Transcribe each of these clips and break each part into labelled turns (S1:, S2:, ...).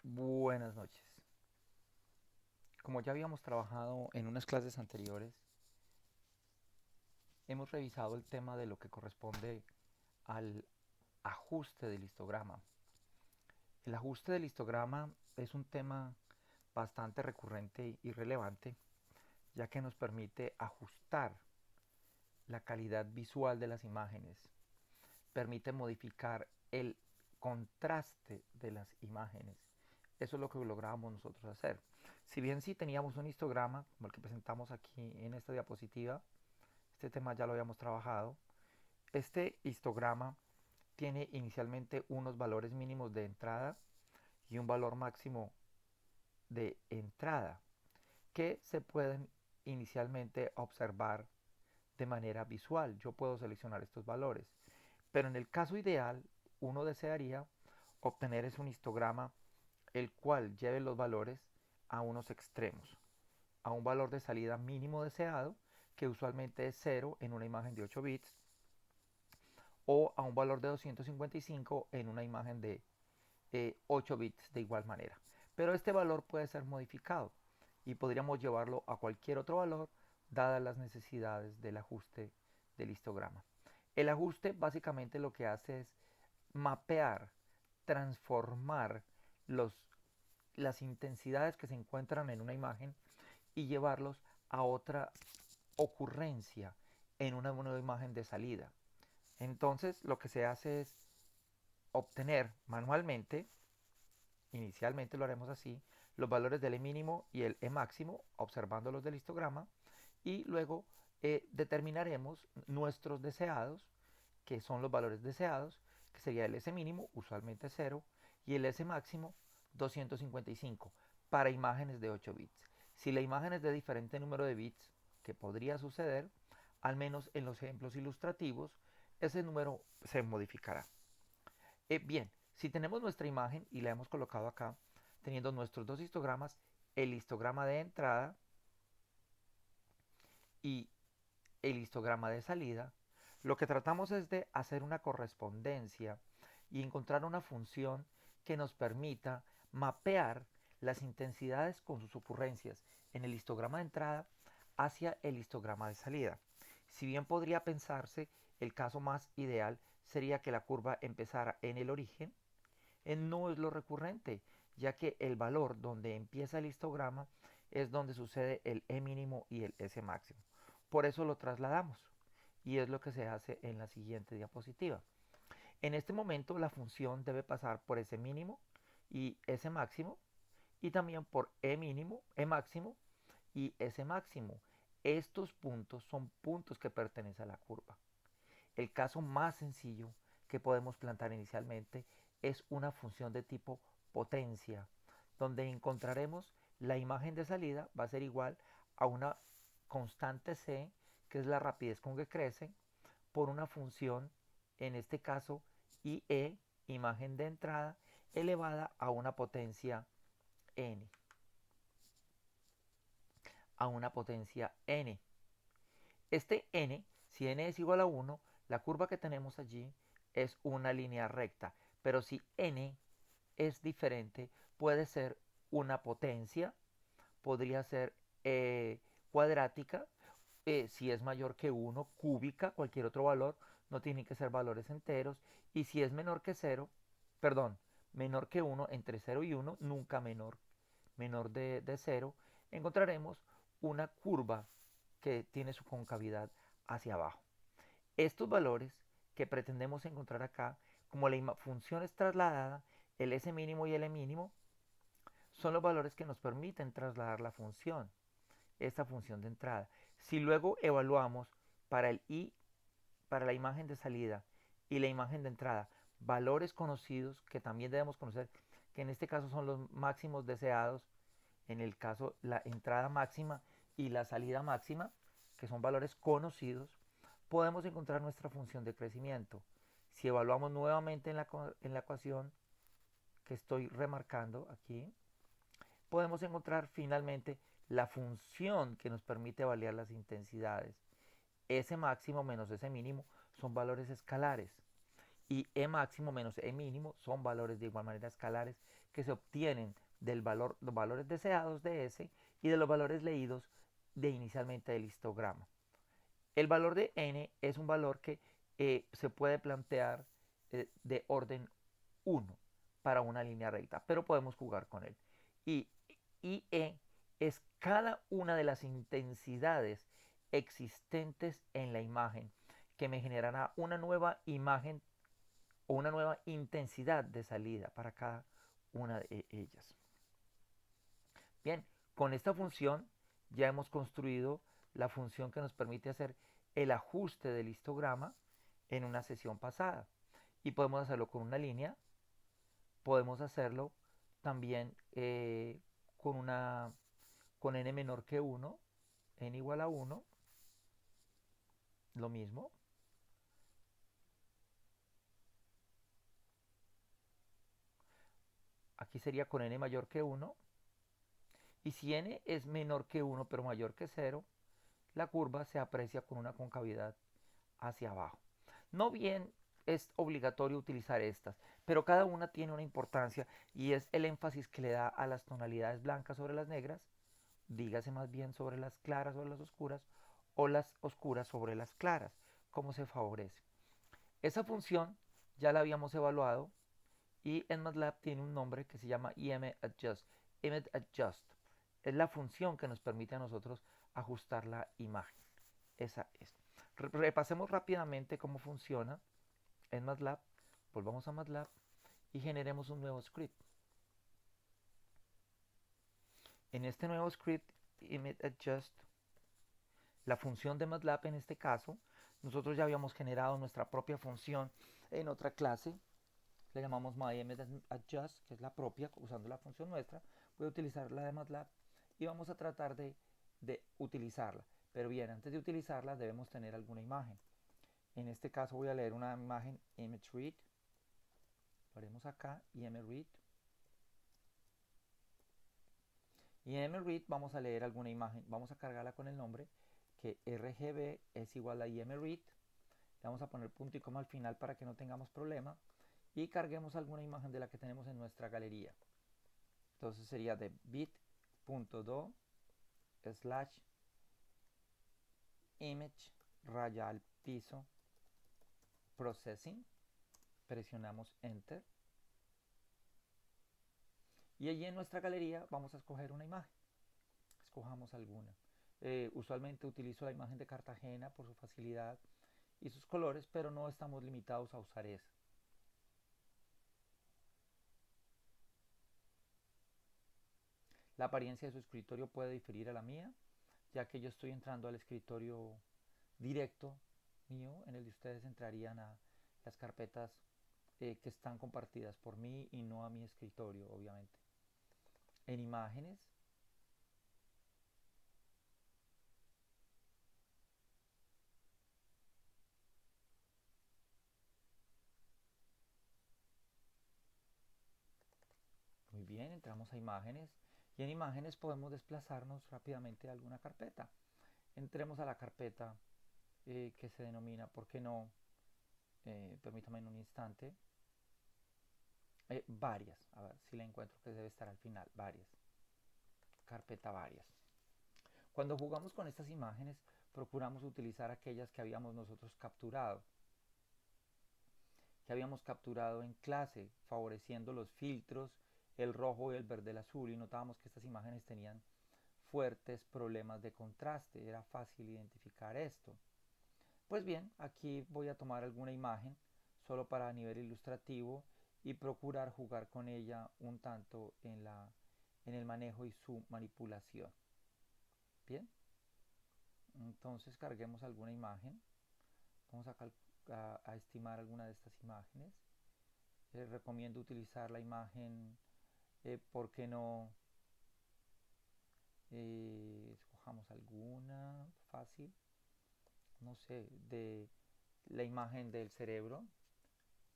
S1: Buenas noches. Como ya habíamos trabajado en unas clases anteriores, hemos revisado el tema de lo que corresponde al ajuste del histograma. El ajuste del histograma es un tema bastante recurrente y relevante, ya que nos permite ajustar la calidad visual de las imágenes, permite modificar el contraste de las imágenes. Eso es lo que lográbamos nosotros hacer. Si bien sí teníamos un histograma, como el que presentamos aquí en esta diapositiva, este tema ya lo habíamos trabajado. Este histograma tiene inicialmente unos valores mínimos de entrada y un valor máximo de entrada que se pueden inicialmente observar de manera visual. Yo puedo seleccionar estos valores, pero en el caso ideal uno desearía obtener es un histograma el cual lleve los valores a unos extremos, a un valor de salida mínimo deseado, que usualmente es 0 en una imagen de 8 bits, o a un valor de 255 en una imagen de 8 bits de igual manera. Pero este valor puede ser modificado y podríamos llevarlo a cualquier otro valor dadas las necesidades del ajuste del histograma. El ajuste básicamente lo que hace es mapear, transformar las intensidades que se encuentran en una imagen y llevarlos a otra ocurrencia en una nueva imagen de salida. Entonces lo que se hace es obtener manualmente, inicialmente lo haremos así, los valores del E mínimo y el E máximo, observando los del histograma, y luego determinaremos nuestros deseados, que son los valores deseados, que sería el S mínimo, usualmente 0, y el S máximo, 255, para imágenes de 8 bits. Si la imagen es de diferente número de bits, que podría suceder, al menos en los ejemplos ilustrativos, ese número se modificará. Bien, si tenemos nuestra imagen y la hemos colocado acá, teniendo nuestros dos histogramas, el histograma de entrada y el histograma de salida, lo que tratamos es de hacer una correspondencia y encontrar una función que nos permita mapear las intensidades con sus ocurrencias en el histograma de entrada hacia el histograma de salida. Si bien podría pensarse, el caso más ideal sería que la curva empezara en el origen, no es lo recurrente, ya que el valor donde empieza el histograma es donde sucede el E mínimo y el S máximo. Por eso lo trasladamos y es lo que se hace en la siguiente diapositiva. En este momento la función debe pasar por S mínimo y S máximo y también por E mínimo, E máximo y S máximo. Estos puntos son puntos que pertenecen a la curva. El caso más sencillo que podemos plantear inicialmente es una función de tipo potencia, donde encontraremos la imagen de salida va a ser igual a una constante c, que es la rapidez con que crece, por una función, en este caso IE, imagen de entrada, elevada a una potencia n, a una potencia n. Este n, si n es igual a 1, la curva que tenemos allí es una línea recta, pero si n es diferente, puede ser una potencia, podría ser cuadrática, si es mayor que 1, cúbica, cualquier otro valor, no tienen que ser valores enteros, y si es menor que 0, perdón, menor que 1, entre 0 y 1, nunca menor de 0, encontraremos una curva que tiene su concavidad hacia abajo. Estos valores que pretendemos encontrar acá, como la función es trasladada, el S mínimo y el E mínimo, son los valores que nos permiten trasladar la función, esta función de entrada. Si luego evaluamos para el I, para la imagen de salida y la imagen de entrada, valores conocidos que también debemos conocer, que en este caso son los máximos deseados, en el caso la entrada máxima y la salida máxima, que son valores conocidos, podemos encontrar nuestra función de crecimiento. Si evaluamos nuevamente en la ecuación que estoy remarcando aquí, podemos encontrar finalmente la función que nos permite variar las intensidades. S máximo menos S mínimo son valores escalares y E máximo menos E mínimo son valores de igual manera escalares que se obtienen los valores deseados de S y de los valores leídos de inicialmente del histograma. El valor de N es un valor que se puede plantear de orden 1 para una línea recta, pero podemos jugar con él. Y E es cada una de las intensidades existentes en la imagen que me generará una nueva imagen o una nueva intensidad de salida para cada una de ellas. Bien, con esta función ya hemos construido la función que nos permite hacer el ajuste del histograma en una sesión pasada. Y podemos hacerlo con una línea, podemos hacerlo también con n menor que 1, n igual a 1, lo mismo. Aquí sería con n mayor que 1. Y si n es menor que 1 pero mayor que 0, la curva se aprecia con una concavidad hacia abajo. No bien es obligatorio utilizar estas, pero cada una tiene una importancia y es el énfasis que le da a las tonalidades blancas sobre las negras, dígase más bien sobre las claras sobre las oscuras, o las oscuras sobre las claras, cómo se favorece. Esa función ya la habíamos evaluado y en MATLAB tiene un nombre que se llama ImAdjust. ImAdjust es la función que nos permite a nosotros ajustar la imagen. Esa es. Repasemos rápidamente cómo funciona en MATLAB. Volvamos a MATLAB y generemos un nuevo script. En este nuevo script, ImAdjust, la función de MATLAB en este caso, nosotros ya habíamos generado nuestra propia función en otra clase. Le llamamos MyImAdjust, que es la propia, usando la función nuestra. Voy a utilizar la de MATLAB y vamos a tratar de utilizarla. Pero bien, antes de utilizarla debemos tener alguna imagen. En este caso voy a leer una imagen ImageRead. Lo haremos acá, ImageRead. Y en ImageRead vamos a leer alguna imagen. Vamos a cargarla con el nombre que RGB es igual a ImageRead. Le vamos a poner punto y coma al final para que no tengamos problema. Y carguemos alguna imagen de la que tenemos en nuestra galería. Entonces sería de bit.do slash image raya al piso processing. Presionamos enter. Y allí en nuestra galería vamos a escoger una imagen. Escojamos alguna. Usualmente utilizo la imagen de Cartagena por su facilidad y sus colores, pero no estamos limitados a usar esa. La apariencia de su escritorio puede diferir a la mía, ya que yo estoy entrando al escritorio directo mío. En el de ustedes entrarían a las carpetas que están compartidas por mí y no a mi escritorio, obviamente. En imágenes, muy bien, entramos a imágenes y en imágenes podemos desplazarnos rápidamente a alguna carpeta. Entremos a la carpeta que se denomina, ¿por qué no? Permítame en un instante. Varias, a ver si la encuentro, que debe estar al final, varias. Carpeta varias. Cuando jugamos con estas imágenes, procuramos utilizar aquellas que habíamos nosotros capturado, en clase, favoreciendo los filtros, el rojo y el verde, el azul, y notábamos que estas imágenes tenían fuertes problemas de contraste, era fácil identificar esto. Pues bien, aquí voy a tomar alguna imagen solo para nivel ilustrativo y procurar jugar con ella un tanto en el manejo y su manipulación. Bien, entonces carguemos alguna imagen. Vamos a estimar alguna de estas imágenes. Les recomiendo utilizar la imagen, ¿por qué no? Escojamos alguna fácil, no sé, de la imagen del cerebro,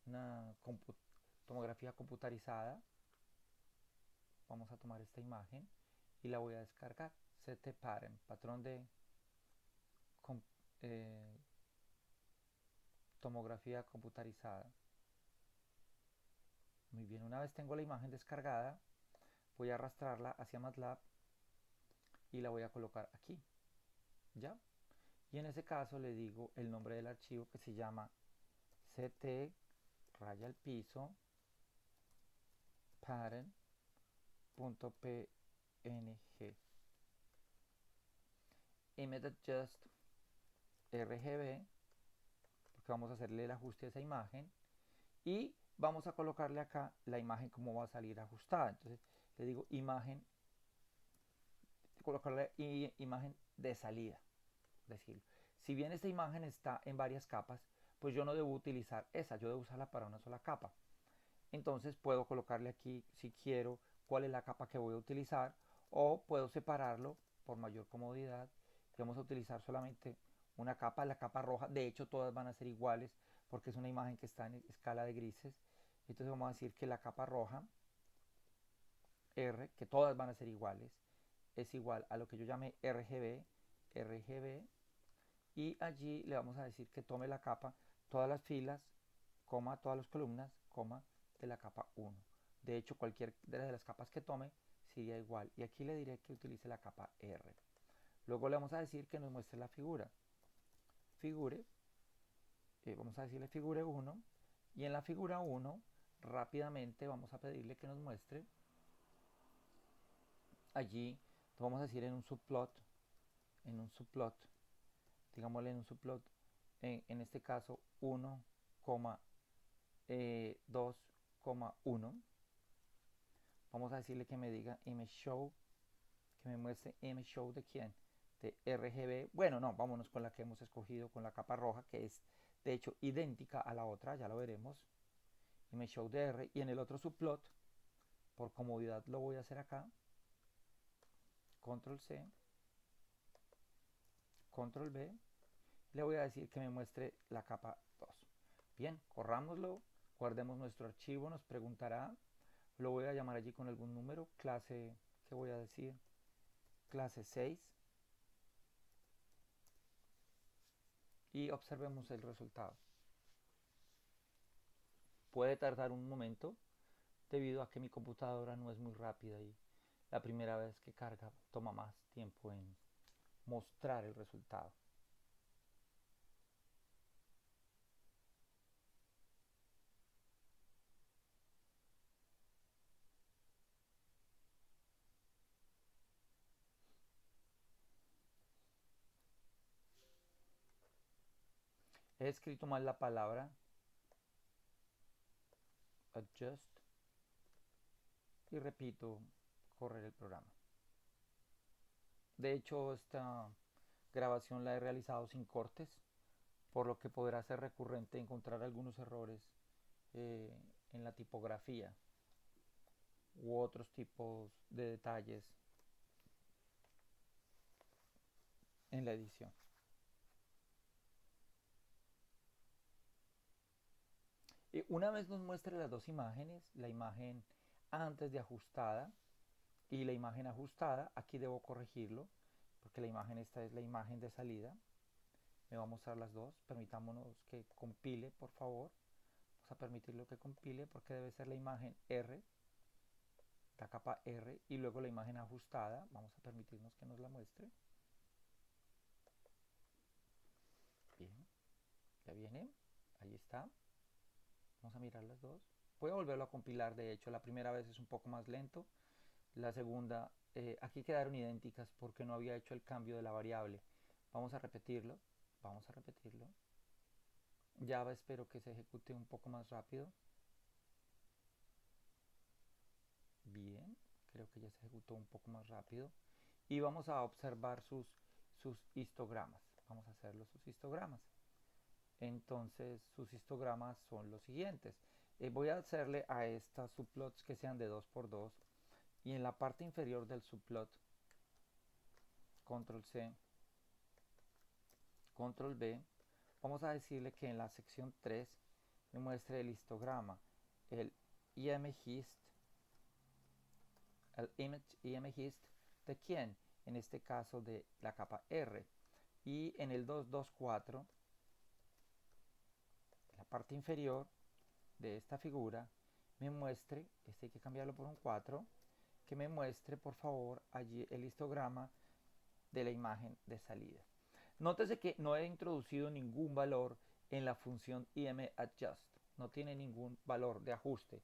S1: una tomografía computarizada. Vamos a tomar esta imagen y la voy a descargar. CT pattern, patrón de eh, tomografía computarizada. Muy bien, una vez tengo la imagen descargada, voy a arrastrarla hacia MATLAB y la voy a colocar aquí, ¿ya? Y en ese caso le digo el nombre del archivo que se llama ct raya al piso pattern.png image.adjust RGB, porque vamos a hacerle el ajuste a esa imagen y vamos a colocarle acá la imagen como va a salir ajustada. Entonces le digo imagen, colocarle imagen de salida, decirlo. Si bien esta imagen está en varias capas, pues yo no debo utilizar esa, yo debo usarla para una sola capa. Entonces puedo colocarle aquí, si quiero, cuál es la capa que voy a utilizar, o puedo separarlo por mayor comodidad. Vamos a utilizar solamente una capa, la capa roja. De hecho, todas van a ser iguales porque es una imagen que está en escala de grises. Entonces vamos a decir que la capa roja, R, que todas van a ser iguales, es igual a lo que yo llamé RGB, y allí le vamos a decir que tome la capa, todas las filas, coma, todas las columnas, coma, de la capa 1. De hecho, cualquier de las capas que tome sería igual. Y aquí le diré que utilice la capa R. Luego le vamos a decir que nos muestre la figura. Figure, vamos a decirle figure 1. Y en la figura 1, rápidamente vamos a pedirle que nos muestre. Allí, vamos a decir en un subplot, digámosle en un subplot, en este caso 1,2,1. Vamos a decirle que me diga image show, que me muestre image show de quién, de RGB. Bueno, no, vámonos con la que hemos escogido, con la capa roja, que es de hecho idéntica a la otra, ya lo veremos. Image show de R, y en el otro subplot, por comodidad lo voy a hacer acá, control C, control V, le voy a decir que me muestre la capa 2. Bien, corrámoslo, guardemos nuestro archivo, nos preguntará, lo voy a llamar allí con algún número, clase, ¿qué voy a decir? Clase 6, y observemos el resultado. Puede tardar un momento debido a que mi computadora no es muy rápida y la primera vez que carga toma más tiempo en mostrar el resultado. He escrito mal la palabra adjust y repito correr el programa. De hecho, esta grabación la he realizado sin cortes, por lo que podrá ser recurrente encontrar algunos errores eh, en la tipografía u otros tipos de detalles en la edición. Y una vez nos muestre las dos imágenes, la imagen antes de ajustada y la imagen ajustada, aquí debo corregirlo porque la imagen esta es la imagen de salida. Me va a mostrar las dos. Permitámonos que compile, por favor. Vamos a permitirlo que compile porque debe ser la imagen R, la capa R, y luego la imagen ajustada. Vamos a permitirnos que nos la muestre. Bien, ya viene. Ahí está. Vamos a mirar las dos. Voy a volverlo a compilar, de hecho, la primera vez es un poco más lento. La segunda, aquí quedaron idénticas porque no había hecho el cambio de la variable. Vamos a repetirlo. Vamos a repetirlo. Java espero que se ejecute un poco más rápido. Bien, creo que ya se ejecutó un poco más rápido. Y vamos a observar sus histogramas. Vamos a hacerlo sus histogramas. Entonces sus histogramas son los siguientes. Voy a hacerle a estas subplots que sean de 2 por 2 y en la parte inferior del subplot, control C, control V, vamos a decirle que en la sección 3 me muestre el histograma, el imgist, el imgist de quién, en este caso de la capa R, y en el 224, en la parte inferior de esta figura, me muestre, este hay que cambiarlo por un 4, que me muestre por favor allí el histograma de la imagen de salida. Nótese que no he introducido ningún valor en la función IMAdjust, no tiene ningún valor de ajuste.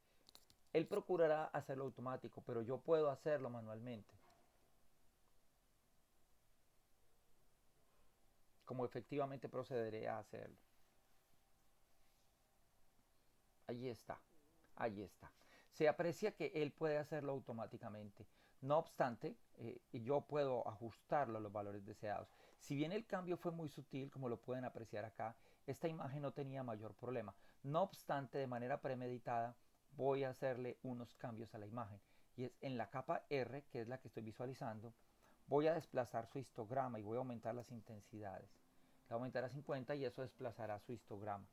S1: Él procurará hacerlo automático, pero yo puedo hacerlo manualmente, como efectivamente procederé a hacerlo. Allí está, allí está. Se aprecia que él puede hacerlo automáticamente. No obstante, yo puedo ajustarlo a los valores deseados. Si bien el cambio fue muy sutil, como lo pueden apreciar acá, esta imagen no tenía mayor problema. No obstante, de manera premeditada, voy a hacerle unos cambios a la imagen. Y es en la capa R, que es la que estoy visualizando, voy a desplazar su histograma y voy a aumentar las intensidades. La voy a aumentar a 50 y eso desplazará su histograma.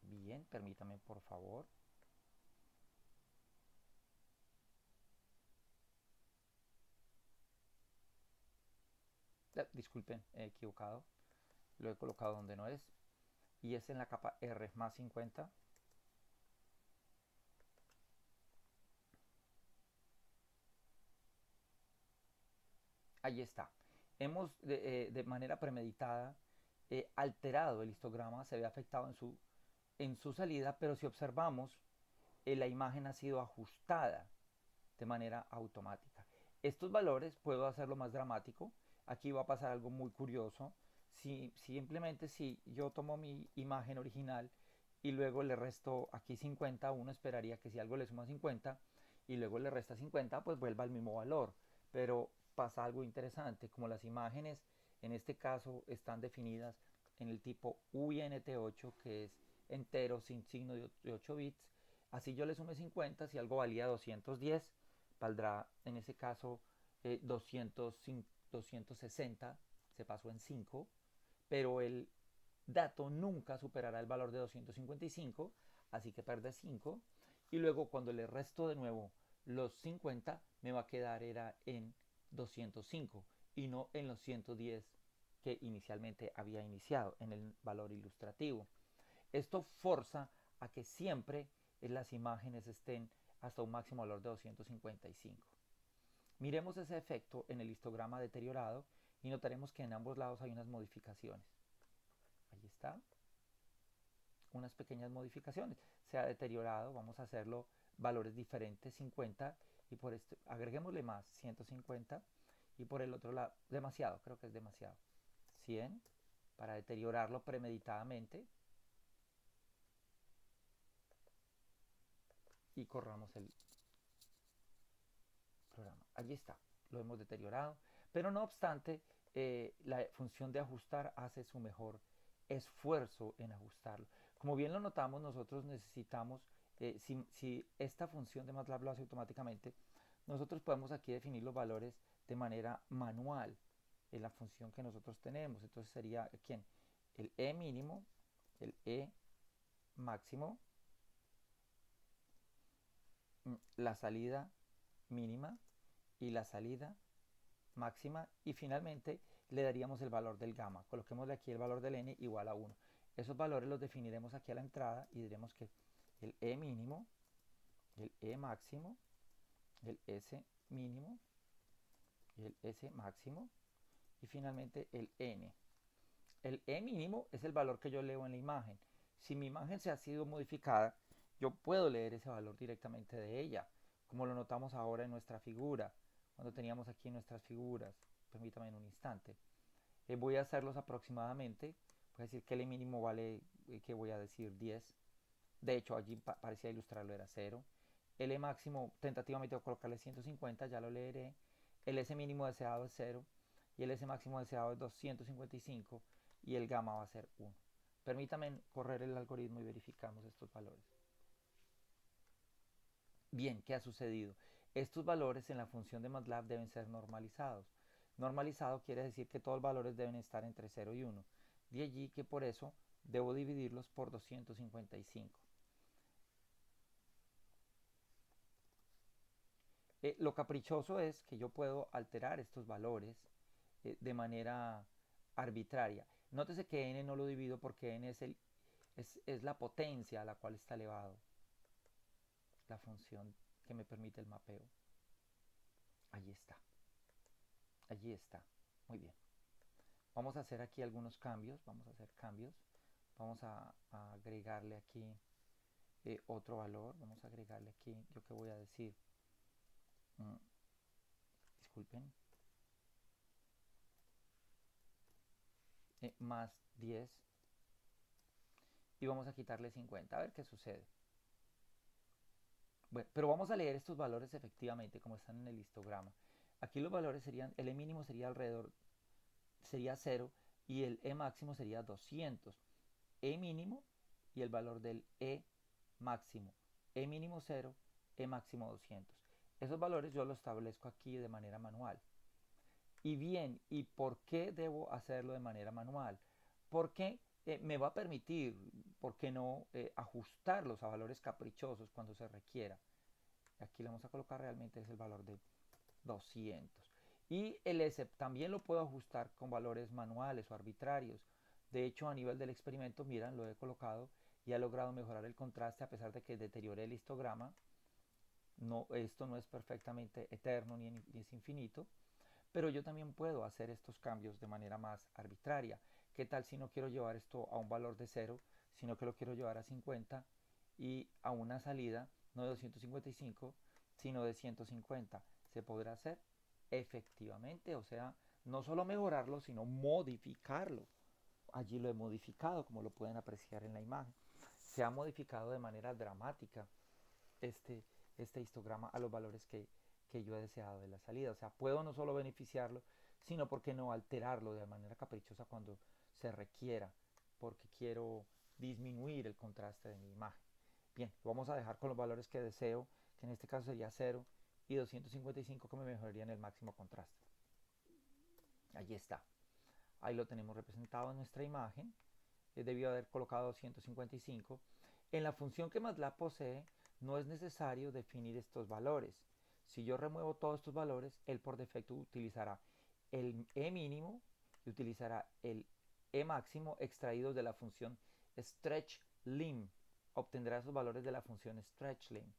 S1: Bien, permítame por favor. Disculpen, he equivocado. Lo he colocado donde no es. Y es en la capa R más 50. Ahí está. Hemos de manera premeditada alterado el histograma, se ve afectado en su salida, pero si observamos, la imagen ha sido ajustada de manera automática. Estos valores puedo hacerlo más dramático. Aquí va a pasar algo muy curioso. Simplemente si yo tomo mi imagen original y luego le resto aquí 50, uno esperaría que si algo le suma 50 y luego le resta 50, pues vuelva al mismo valor. Pero pasa algo interesante, como las imágenes en este caso están definidas en el tipo UINT8, que es entero sin signo de 8 bits, así yo le sume 50, si algo valía 210, valdrá en ese caso 260, se pasó en 5, pero el dato nunca superará el valor de 255, así que pierde 5, y luego cuando le resto de nuevo los 50, me va a quedar era en 205 y no en los 110 que inicialmente había iniciado en el valor ilustrativo. Esto forza a que siempre las imágenes estén hasta un máximo valor de 255. Miremos ese efecto en el histograma deteriorado y notaremos que en ambos lados hay unas modificaciones. Ahí está, unas pequeñas modificaciones. Se ha deteriorado, vamos a hacerlo valores diferentes, 50, y por este agreguémosle más, 150, y por el otro lado, demasiado, creo que es demasiado, 100, para deteriorarlo premeditadamente, y corramos el programa. Allí está, lo hemos deteriorado, pero no obstante, la función de ajustar hace su mejor esfuerzo en ajustarlo. Como bien lo notamos, nosotros necesitamos, si esta función de MATLAB lo hace automáticamente, nosotros podemos aquí definir los valores de manera manual en la función que nosotros tenemos. Entonces sería, ¿quién? El E mínimo, el E máximo, la salida mínima y la salida máxima, y finalmente le daríamos el valor del gamma. Coloquémosle aquí el valor del n igual a 1. Esos valores los definiremos aquí a la entrada y diremos que el E mínimo, el E máximo, el S mínimo y el S máximo, y finalmente el n. El E mínimo es el valor que yo leo en la imagen. Si mi imagen se ha sido modificada, yo puedo leer ese valor directamente de ella, como lo notamos ahora en nuestra figura, cuando teníamos aquí nuestras figuras. Permítame en un instante. Voy a hacerlos aproximadamente. Voy a decir que el mínimo vale, que voy a decir 10. De hecho, allí parecía ilustrarlo, era 0. El E máximo, tentativamente voy a colocarle 150, ya lo leeré. El S mínimo deseado es 0. Y el S máximo deseado es 255. Y el gamma va a ser 1. Permítame correr el algoritmo y verificamos estos valores. Bien, ¿qué ha sucedido? Estos valores en la función de MATLAB deben ser normalizados. Normalizado quiere decir que todos los valores deben estar entre 0 y 1. De allí que por eso debo dividirlos por 255. Lo caprichoso es que yo puedo alterar estos valores de manera arbitraria. Nótese que n no lo divido porque n es la potencia a la cual está elevado la función que me permite el mapeo. Allí está. Allí está. Muy bien. Vamos a hacer aquí algunos cambios. Vamos a hacer cambios. Vamos a agregarle aquí otro valor. Vamos a agregarle aquí, yo qué voy a decir. Disculpen. Más 10. Y vamos a quitarle 50. A ver qué sucede. Bueno, pero vamos a leer estos valores efectivamente como están en el histograma. Aquí los valores serían, el E mínimo sería alrededor, sería 0 y el E máximo sería 200. E mínimo y el valor del E máximo. E mínimo 0, E máximo 200. Esos valores yo los establezco aquí de manera manual. Y bien, ¿y por qué debo hacerlo de manera manual? Porque me va a permitir, ¿por qué no?, ajustarlos a valores caprichosos cuando se requiera. Aquí le vamos a colocar realmente es el valor de 200. Y el S también lo puedo ajustar con valores manuales o arbitrarios. De hecho, a nivel del experimento, miran, lo he colocado y ha logrado mejorar el contraste a pesar de que deterioré el histograma. No, esto no es perfectamente eterno ni es infinito, pero yo también puedo hacer estos cambios de manera más arbitraria. ¿Qué tal si no quiero llevar esto a un valor de 0, sino que lo quiero llevar a 50 y a una salida no de 255, sino de 150? ¿Se podrá hacer? Efectivamente, o sea, no solo mejorarlo, sino modificarlo. Allí lo he modificado, como lo pueden apreciar en la imagen. Se ha modificado de manera dramática este, este histograma a los valores que yo he deseado de la salida. O sea, puedo no solo beneficiarlo, sino, ¿por qué no alterarlo de manera caprichosa cuando se requiera? Porque quiero disminuir el contraste de mi imagen. Bien, lo vamos a dejar con los valores que deseo, que en este caso sería 0 y 255, que me mejorarían el máximo contraste. Allí está. Ahí lo tenemos representado en nuestra imagen. Debió haber colocado 255. En la función que MATLAB posee, no es necesario definir estos valores. Si yo remuevo todos estos valores, él por defecto utilizará el E mínimo y utilizará el E máximo extraídos de la función stretchlim. Obtendrá esos valores de la función stretchlim.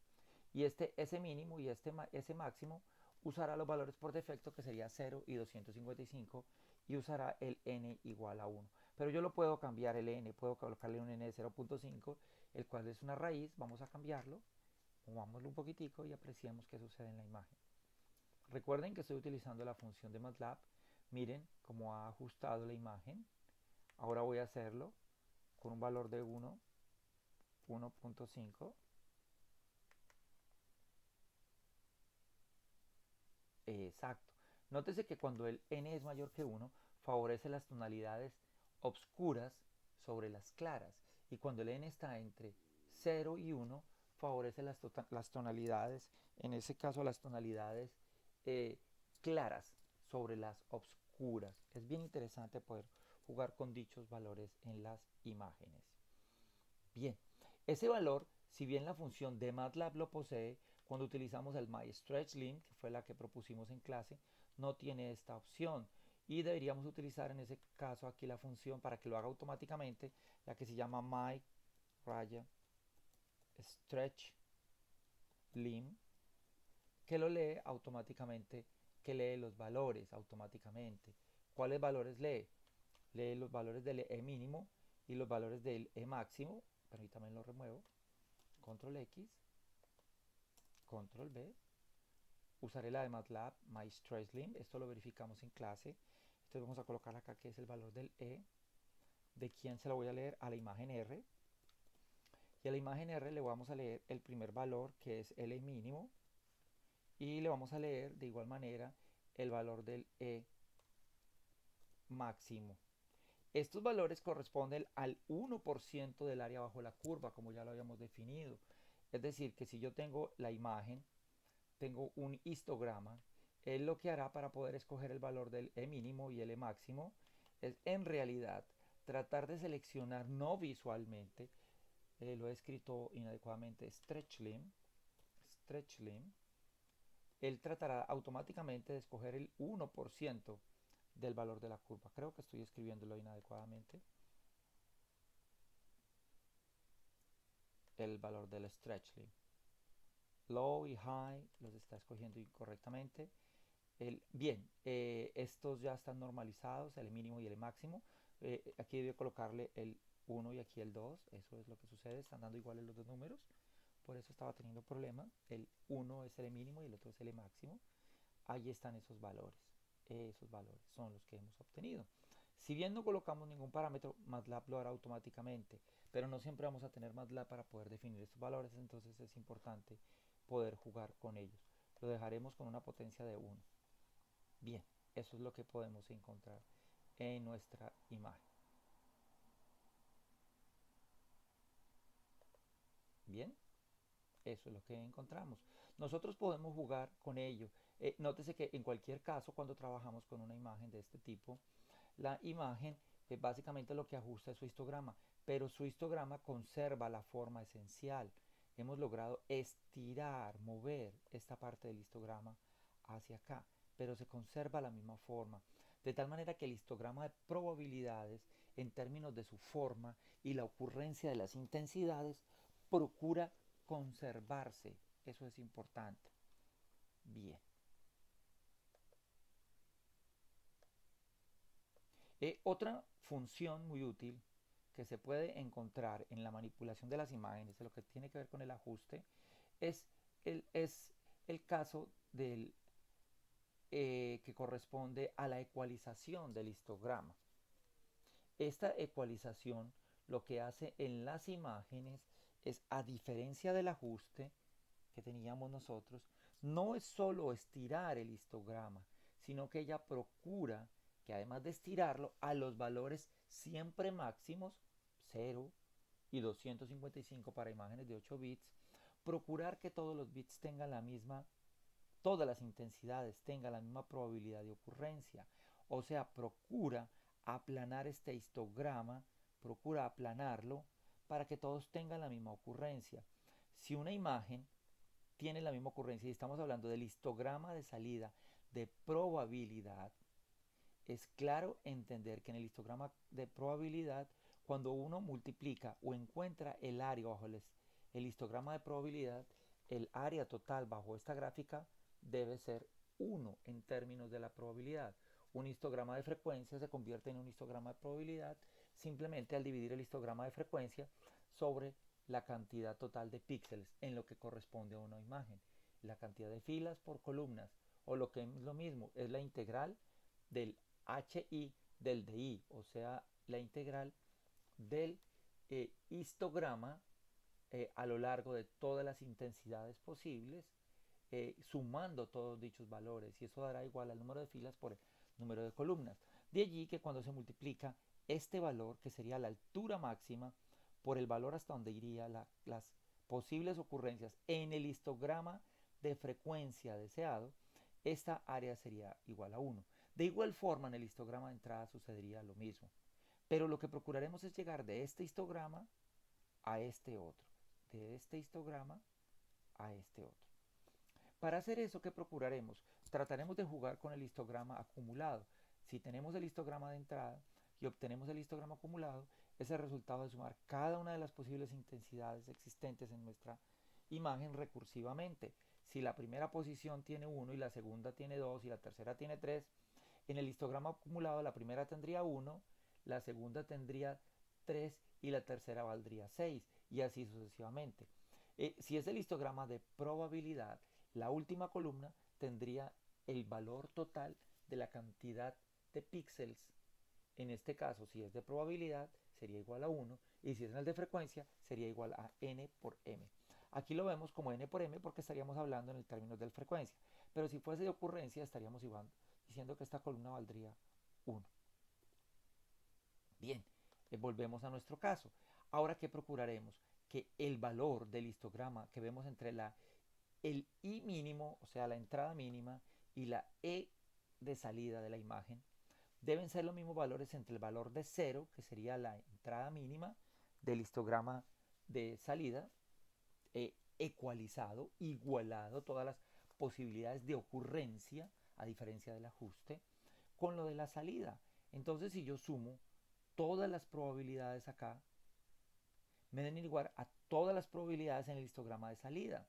S1: Y este S mínimo y este S máximo usará los valores por defecto, que sería 0 y 255, y usará el n igual a 1. Pero yo lo puedo cambiar el n, puedo colocarle un n de 0.5, el cual es una raíz. Vamos a cambiarlo, movámoslo un poquitico y apreciamos qué sucede en la imagen. Recuerden que estoy utilizando la función de MATLAB. Miren cómo ha ajustado la imagen. Ahora voy a hacerlo con un valor de 1, 1.5. Exacto. Nótese que cuando el n es mayor que 1, favorece las tonalidades obscuras sobre las claras. Y cuando el n está entre 0 y 1, favorece las tonalidades, en ese caso las tonalidades eh, claras sobre las obscuras. Es bien interesante poder jugar con dichos valores en las imágenes. Bien, ese valor, si bien la función de MATLAB lo posee, cuando utilizamos el MyStretchLint, que fue la que propusimos en clase, no tiene esta opción. Y deberíamos utilizar en ese caso aquí la función, para que lo haga automáticamente, la que se llama MyStretchLint, que lo lee automáticamente, que lee los valores automáticamente. ¿Cuáles valores lee? Lee los valores del E mínimo y los valores del E máximo. Permítame, lo remuevo. Control X, Control B. Usaré la de MATLAB, MyStretchLint. Esto lo verificamos en clase. Entonces vamos a colocar acá que es el valor del E. ¿De quién se lo voy a leer? A la imagen R. Y a la imagen R le vamos a leer el primer valor, que es el E mínimo. Y le vamos a leer de igual manera el valor del E máximo. Estos valores corresponden al 1% del área bajo la curva, como ya lo habíamos definido. Es decir, que si yo tengo la imagen, tengo un histograma, él lo que hará para poder escoger el valor del E mínimo y el E máximo es, en realidad, tratar de seleccionar no visualmente, lo he escrito inadecuadamente, stretchlim, él tratará automáticamente de escoger el 1% del valor de la curva. Creo que estoy escribiéndolo inadecuadamente. El valor del stretch limit. Low y high los está escogiendo incorrectamente. Bien, estos ya están normalizados, el mínimo y el máximo. Aquí debe colocarle el 1 y aquí el 2. Eso es lo que sucede, están dando iguales los dos números. Por eso estaba teniendo problema. El 1 es el mínimo y el otro es el máximo. Ahí están esos valores. Esos valores son los que hemos obtenido. Si bien no colocamos ningún parámetro, MATLAB lo hará automáticamente, pero no siempre vamos a tener MATLAB para poder definir estos valores, entonces es importante poder jugar con ellos. Lo dejaremos con una potencia de 1. Bien, eso es lo que podemos encontrar en nuestra imagen. Bien, eso es lo que encontramos. Nosotros podemos jugar con ello. Nótese que en cualquier caso, cuando trabajamos con una imagen de este tipo, la imagen básicamente lo que ajusta es su histograma, pero su histograma conserva la forma esencial. Hemos logrado estirar, mover esta parte del histograma hacia acá, pero se conserva la misma forma. De tal manera que el histograma de probabilidades, en términos de su forma y la ocurrencia de las intensidades, procura conservarse. Eso es importante. Bien. Otra función muy útil que se puede encontrar en la manipulación de las imágenes, de lo que tiene que ver con el ajuste, es el caso del, que corresponde a la ecualización del histograma. Esta ecualización lo que hace en las imágenes es, a diferencia del ajuste que teníamos nosotros, no es solo estirar el histograma, sino que ella procura que además de estirarlo a los valores siempre máximos, 0 y 255 para imágenes de 8 bits, procurar que todos los bits tengan la misma, todas las intensidades tengan la misma probabilidad de ocurrencia. O sea, procura aplanar este histograma, procura aplanarlo para que todos tengan la misma ocurrencia. Si una imagen tiene la misma ocurrencia y estamos hablando del histograma de salida de probabilidad, es claro entender que en el histograma de probabilidad, cuando uno multiplica o encuentra el área bajo el histograma de probabilidad, el área total bajo esta gráfica debe ser 1 en términos de la probabilidad. Un histograma de frecuencia se convierte en un histograma de probabilidad simplemente al dividir el histograma de frecuencia sobre la cantidad total de píxeles en lo que corresponde a una imagen. La cantidad de filas por columnas, o lo que es lo mismo, es la integral del HI del DI, o sea, la integral del histograma a lo largo de todas las intensidades posibles, sumando todos dichos valores, y eso dará igual al número de filas por el número de columnas. De allí que cuando se multiplica este valor, que sería la altura máxima, por el valor hasta donde iría las posibles ocurrencias en el histograma de frecuencia deseado, esta área sería igual a 1. De igual forma, en el histograma de entrada sucedería lo mismo. Pero lo que procuraremos es llegar de este histograma a este otro, de este histograma a este otro. Para hacer eso, ¿qué procuraremos? Trataremos de jugar con el histograma acumulado. Si tenemos el histograma de entrada y obtenemos el histograma acumulado, es el resultado de sumar cada una de las posibles intensidades existentes en nuestra imagen recursivamente. Si la primera posición tiene 1 y la segunda tiene 2 y la tercera tiene 3, en el histograma acumulado la primera tendría 1, la segunda tendría 3 y la tercera valdría 6 y así sucesivamente. Si es el histograma de probabilidad, la última columna tendría el valor total de la cantidad de píxeles. En este caso, si es de probabilidad, sería igual a 1 y si es en el de frecuencia, sería igual a n por m. Aquí lo vemos como n por m porque estaríamos hablando en el término de frecuencia, pero si fuese de ocurrencia estaríamos diciendo que esta columna valdría 1. Bien, volvemos a nuestro caso. Ahora, ¿qué procuraremos? Que el valor del histograma que vemos entre el I mínimo, o sea, la entrada mínima, y la E de salida de la imagen, deben ser los mismos valores entre el valor de 0, que sería la entrada mínima del histograma de salida, ecualizado, igualado todas las posibilidades de ocurrencia, a diferencia del ajuste, con lo de la salida. Entonces, si yo sumo todas las probabilidades acá, me den igual a todas las probabilidades en el histograma de salida.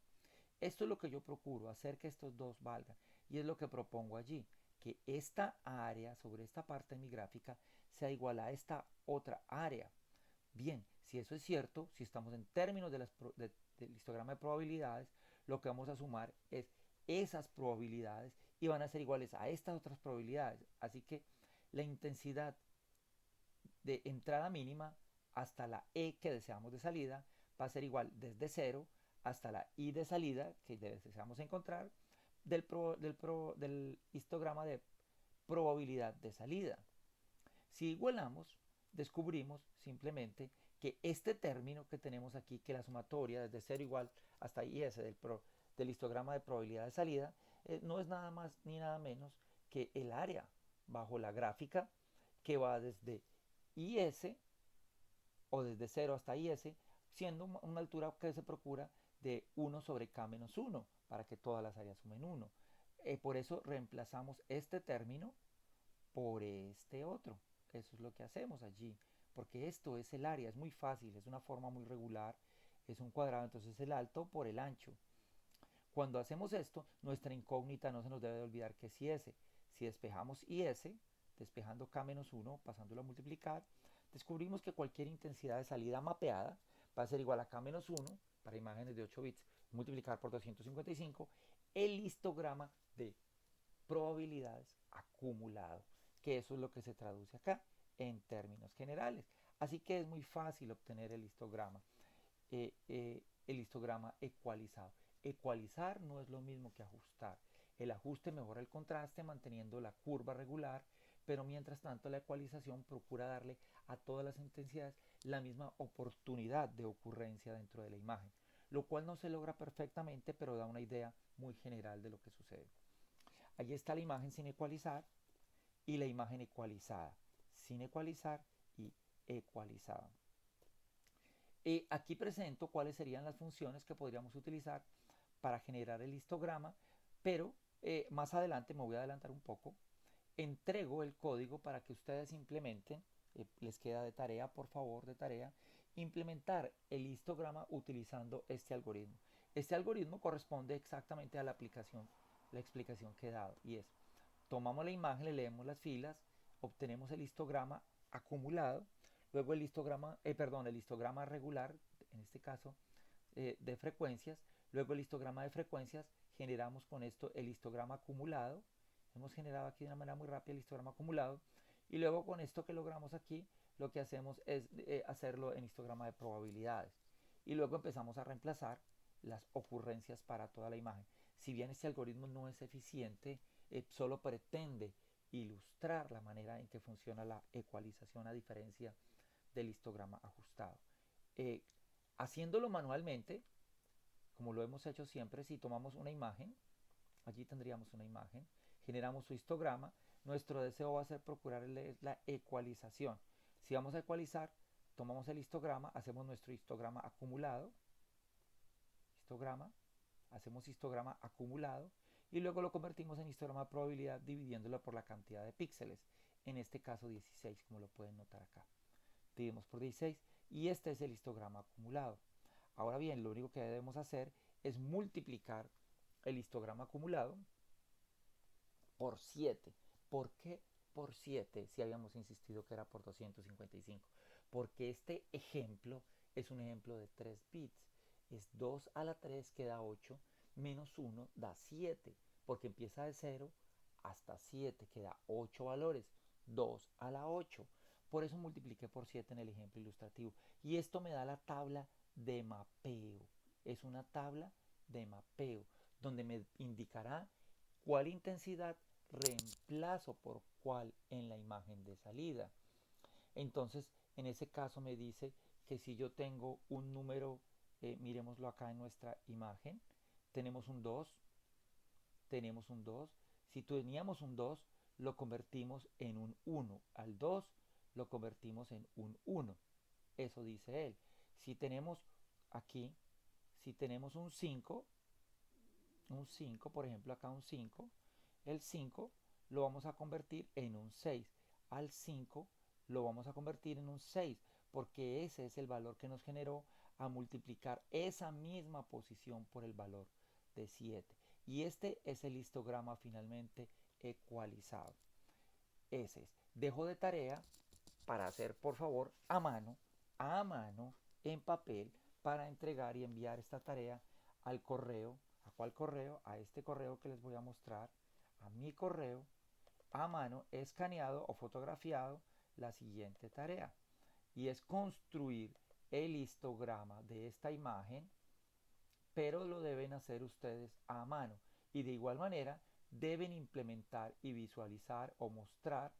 S1: Esto es lo que yo procuro, hacer que estos dos valgan. Y es lo que propongo allí, que esta área sobre esta parte de mi gráfica sea igual a esta otra área. Bien, si eso es cierto, si estamos en términos del histograma de probabilidades, lo que vamos a sumar es esas probabilidades y van a ser iguales a estas otras probabilidades. Así que la intensidad de entrada mínima hasta la E que deseamos de salida va a ser igual desde 0 hasta la I de salida que deseamos encontrar del histograma de probabilidad de salida. Si igualamos, descubrimos simplemente que este término que tenemos aquí, que la sumatoria desde 0 igual hasta IS del histograma de probabilidad de salida, no es nada más ni nada menos que el área bajo la gráfica que va desde IS o desde 0 hasta IS, siendo una altura que se procura de 1 sobre K menos 1, para que todas las áreas sumen 1. Por eso reemplazamos este término por este otro. Eso es lo que hacemos allí, porque esto es el área, es muy fácil, es una forma muy regular, es un cuadrado, entonces el alto por el ancho. Cuando hacemos esto, nuestra incógnita no se nos debe de olvidar que es IS. Si despejamos IS, despejando K-1, pasándolo a multiplicar, descubrimos que cualquier intensidad de salida mapeada va a ser igual a K-1 para imágenes de 8 bits, multiplicar por 255, el histograma de probabilidades acumulado, que eso es lo que se traduce acá en términos generales. Así que es muy fácil obtener el histograma ecualizado. Ecualizar no es lo mismo que ajustar. El ajuste mejora el contraste manteniendo la curva regular, pero mientras tanto la ecualización procura darle a todas las intensidades la misma oportunidad de ocurrencia dentro de la imagen, lo cual no se logra perfectamente, pero da una idea muy general de lo que sucede. Allí está la imagen sin ecualizar y la imagen ecualizada, sin ecualizar y ecualizada. Aquí presento cuáles serían las funciones que podríamos utilizar para generar el histograma, pero más adelante, me voy a adelantar un poco, entrego el código para que ustedes implementen, les queda de tarea, por favor, de tarea, implementar el histograma utilizando este algoritmo. Este algoritmo corresponde exactamente a la aplicación, la explicación que he dado, y es, tomamos la imagen, le leemos las filas, obtenemos el histograma acumulado, luego el histograma regular, en este caso de frecuencias, luego el histograma de frecuencias, generamos con esto el histograma acumulado, hemos generado aquí de una manera muy rápida el histograma acumulado, y luego con esto que logramos aquí, lo que hacemos es hacerlo en histograma de probabilidades, y luego empezamos a reemplazar las ocurrencias para toda la imagen. Si bien este algoritmo no es eficiente, solo pretende ilustrar la manera en que funciona la ecualización a diferencia del histograma ajustado. Eh, Haciéndolo manualmente, como lo hemos hecho siempre, si tomamos una imagen, allí tendríamos una imagen, generamos su histograma, nuestro deseo va a ser procurar la ecualización. Si vamos a ecualizar, tomamos el histograma, hacemos nuestro histograma acumulado, histograma, hacemos histograma acumulado y luego lo convertimos en histograma de probabilidad dividiéndolo por la cantidad de píxeles, en este caso 16, como lo pueden notar acá. Dividimos por 16 y este es el histograma acumulado. Ahora bien, lo único que debemos hacer es multiplicar el histograma acumulado por 7. ¿Por qué por 7 si habíamos insistido que era por 255? Porque este ejemplo es un ejemplo de 3 bits. Es 2 a la 3 que da 8, menos 1 da 7, porque empieza de 0 hasta 7, que da 8 valores. 2 a la 8. Por eso multipliqué por 7 en el ejemplo ilustrativo. Y esto me da la tabla de mapeo. Es una tabla de mapeo donde me indicará cuál intensidad reemplazo por cuál en la imagen de salida. Entonces, en ese caso me dice que si yo tengo un número, miremoslo acá en nuestra imagen, tenemos un 2, tenemos un 2. Si teníamos un 2, lo convertimos en un 1. Al 2 lo convertimos en un 1. Eso dice él. Si tenemos aquí, si tenemos un 5, por ejemplo acá un 5, el 5 lo vamos a convertir en un 6. Al 5 lo vamos a convertir en un 6, porque ese es el valor que nos generó a multiplicar esa misma posición por el valor de 7. Y este es el histograma finalmente ecualizado. Ese es. Dejo de tarea para hacer, por favor, a mano, en papel, para entregar y enviar esta tarea al correo. ¿A cuál correo? A este correo que les voy a mostrar, a mi correo, a mano, escaneado o fotografiado, la siguiente tarea. Y es construir el histograma de esta imagen, pero lo deben hacer ustedes a mano. Y de igual manera, deben implementar y visualizar o mostrar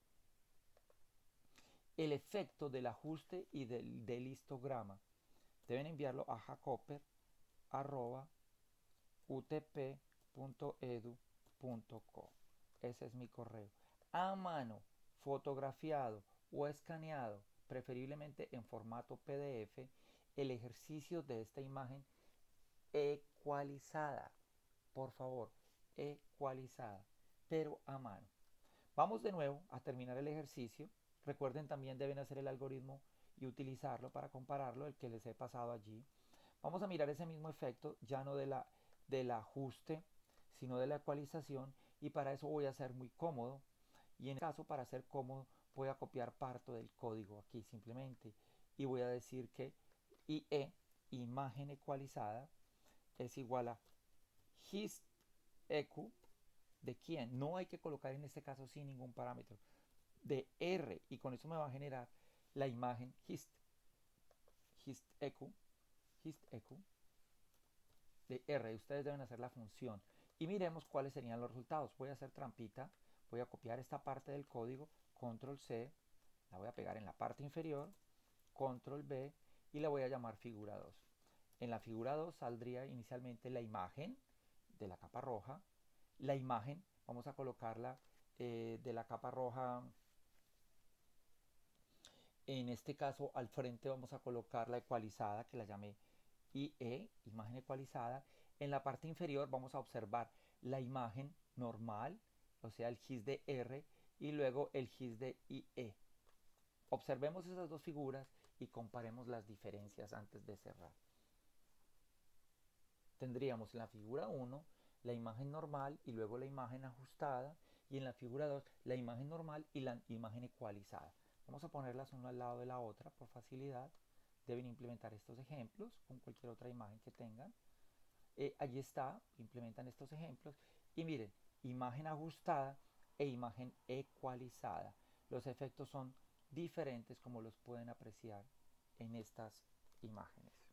S1: el efecto del ajuste y del histograma. Deben enviarlo a jacoper@utp.edu.co. Ese es mi correo. A mano, fotografiado o escaneado, preferiblemente en formato PDF, el ejercicio de esta imagen ecualizada. Por favor, ecualizada, pero a mano. Vamos de nuevo a terminar el ejercicio. Recuerden, también deben hacer el algoritmo y utilizarlo para compararlo, el que les he pasado allí. Vamos a mirar ese mismo efecto, ya no del ajuste, sino de la ecualización, y para eso voy a ser muy cómodo. Y en este caso, para ser cómodo, voy a copiar parte del código aquí simplemente, y voy a decir que IE, imagen ecualizada, es igual a HistEQ. ¿De quién? No hay que colocar en este caso sin ningún parámetro. De R, y con eso me va a generar la imagen HistEQ de R. Ustedes deben hacer la función y miremos cuáles serían los resultados. Voy a hacer trampita, voy a copiar esta parte del código, control C, la voy a pegar en la parte inferior, control B, y la voy a llamar figura 2. En la figura 2 saldría inicialmente la imagen de la capa roja. La imagen vamos a colocarla de la capa roja. En este caso, al frente vamos a colocar la ecualizada, que la llamé IE, imagen ecualizada. En la parte inferior vamos a observar la imagen normal, o sea, el GIS de R, y luego el GIS de IE. Observemos esas dos figuras y comparemos las diferencias antes de cerrar. Tendríamos en la figura 1 la imagen normal y luego la imagen ajustada, y en la figura 2 la imagen normal y la imagen ecualizada. Vamos a ponerlas una al lado de la otra por facilidad. Deben implementar estos ejemplos con cualquier otra imagen que tengan. Allí está, implementan estos ejemplos y miren, imagen ajustada e imagen ecualizada. Los efectos son diferentes, como los pueden apreciar en estas imágenes.